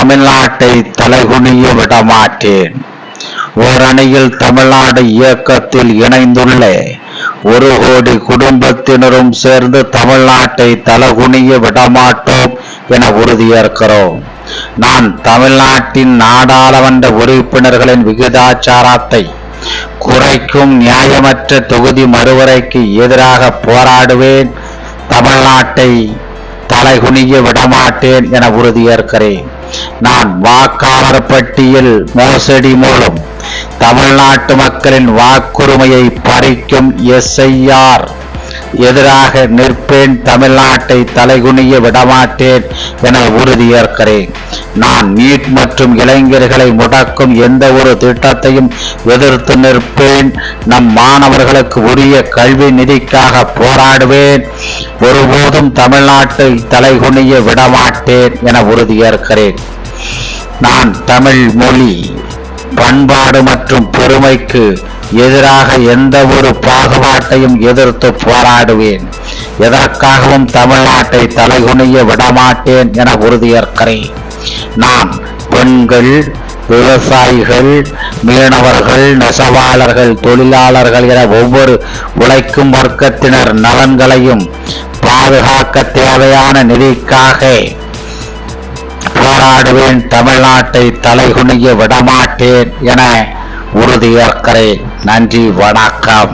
தமிழ்நாட்டை தலைகுனிய விடமாட்டேன். ஓரணியில் தமிழ்நாடு இயக்கத்தில் இணைந்துள்ள 1 கோடி குடும்பத்தினரும் சேர்ந்து தமிழ்நாட்டை தலைகுனிய விடமாட்டோம் என உறுதியேற்கிறோம். நான் தமிழ்நாட்டின் நாடாளுமன்ற உறுப்பினர்களின் விகிதாச்சாரத்தை குறைக்கும் நியாயமற்ற தொகுதி மறுவரைக்கு எதிராக போராடுவேன். தமிழ்நாட்டை தலைகுனிய விடமாட்டேன் என உறுதியேற்கிறேன். நான் வாக்காளர் பட்டியல் மோசடி மூலம் தமிழ்நாட்டு மக்களின் வாக்குரிமையை பறிக்கும் SIR எதிராக நிற்பேன். தமிழ்நாட்டை தலைகுனிய விடமாட்டேன் என உறுதியேற்கிறேன். நான் நீட் மற்றும் இளைஞர்களை முடக்கும் எந்த ஒரு திட்டத்தையும் எதிர்த்து நிற்பேன். நம் மாணவர்களுக்கு உரிய கல்வி நிதிக்காக போராடுவேன். ஒருபோதும் தமிழ்நாட்டை தலைகுனிய விடமாட்டேன் என உறுதியேற்கிறேன். நான் தமிழ் மொழி, பண்பாடு மற்றும் பெருமைக்கு எதிராக எந்த ஒரு பாகுபாட்டையும் எதிர்த்து போராடுவேன். எதற்காகவும் தமிழ்நாட்டை தலைகுனிய விடமாட்டேன் என உறுதியேற்கிறேன். நான் பெண்கள், விவசாயிகள், மீனவர்கள், நெசவாளர்கள், தொழிலாளர்கள் என ஒவ்வொரு உழைக்கும் வர்க்கத்தினர் நலன்களையும் பாதுகாக்க தேவையான நிதிக்காக போராடுவேன். தமிழ்நாட்டை தலைகுனிய விடமாட்டேன் என உறுதியேற்கிறேன். நன்றி, வணக்கம்.